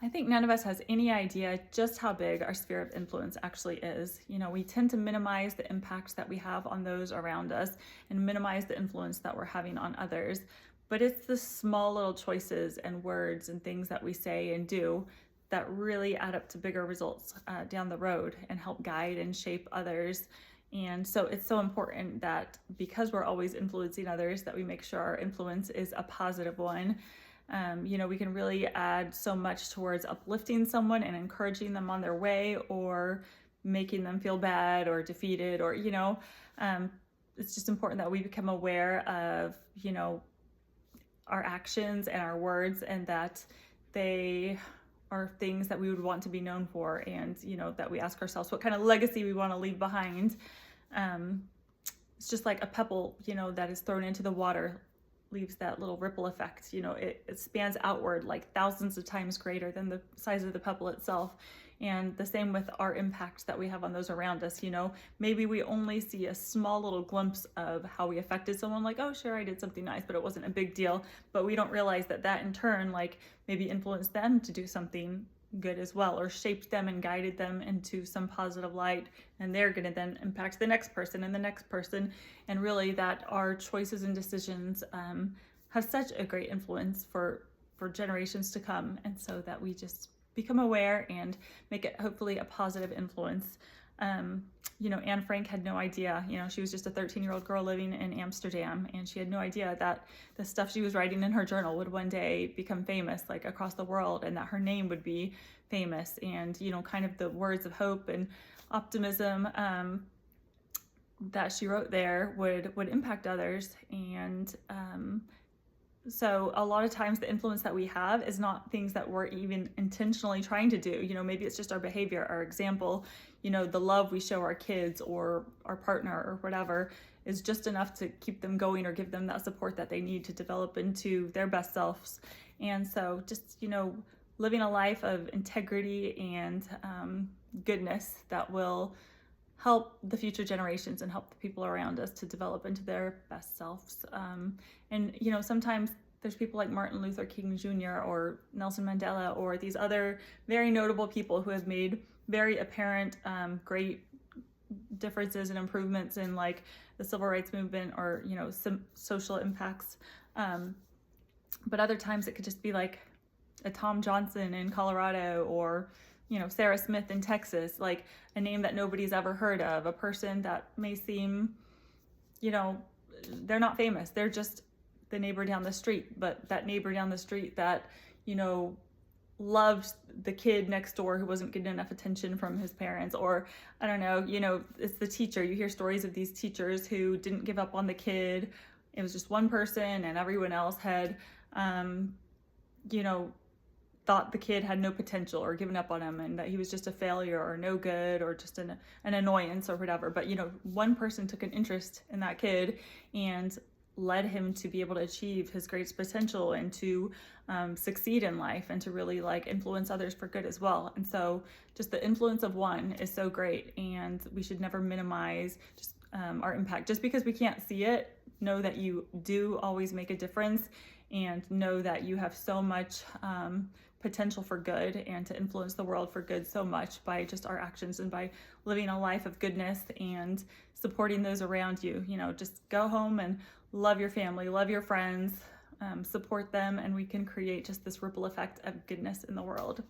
I think none of us has any idea just how big our sphere of influence actually is. We tend to minimize the impact that we have on those around us and minimize the influence that we're having on others. But it's the small little choices and words and things that we say and do that really add up to bigger results down the road and help guide and shape others. And so it's so important that because we're always influencing others, that we make sure our influence is a positive one. We can really add so much towards uplifting someone and encouraging them on their way, or making them feel bad or defeated, or, it's just important that we become aware of, our actions and our words, and that they are things that we would want to be known for, and, that we ask ourselves what kind of legacy we want to leave behind. It's just like a pebble, that is thrown into the water leaves that little ripple effect. It spans outward like thousands of times greater than the size of the pebble itself. And the same with our impact that we have on those around us. Maybe we only see a small little glimpse of how we affected someone, like, oh, sure, I did something nice, but it wasn't a big deal. But we don't realize that in turn, like, maybe influenced them to do something good as well, or shaped them and guided them into some positive light, and they're going to then impact the next person and the next person. And really, that our choices and decisions have such a great influence for generations to come, and so that we just become aware and make it hopefully a positive influence. Anne Frank had no idea. She was just a 13-year-old girl living in Amsterdam, and she had no idea that the stuff she was writing in her journal would one day become famous, like across the world, and that her name would be famous. And, kind of the words of hope and optimism that she wrote there would impact others. And so a lot of times the influence that we have is not things that we're even intentionally trying to do. Maybe it's just our behavior, our example, the love we show our kids or our partner or whatever is just enough to keep them going or give them that support that they need to develop into their best selves. And so just, living a life of integrity and goodness that will help the future generations and help the people around us to develop into their best selves. And, sometimes there's people like Martin Luther King Jr. or Nelson Mandela, or these other very notable people who have made very apparent, great differences and improvements in like the civil rights movement, or, some social impacts. But other times it could just be like a Tom Johnson in Colorado, or, Sarah Smith in Texas, like a name that nobody's ever heard of, a person that may seem, they're not famous. They're just the neighbor down the street, but that neighbor down the street that, loved the kid next door who wasn't getting enough attention from his parents. Or I don't know, it's the teacher. You hear stories of these teachers who didn't give up on the kid. It was just one person, and everyone else had, thought the kid had no potential or given up on him, and that he was just a failure or no good or just an annoyance or whatever. But, one person took an interest in that kid and led him to be able to achieve his greatest potential and to succeed in life, and to really like influence others for good as well. And so just the influence of one is so great, and we should never minimize just our impact. Just because we can't see it, know that you do always make a difference, and know that you have so much potential for good, and to influence the world for good so much by just our actions and by living a life of goodness and supporting those around you. Just go home and love your family, love your friends, support them, and we can create just this ripple effect of goodness in the world.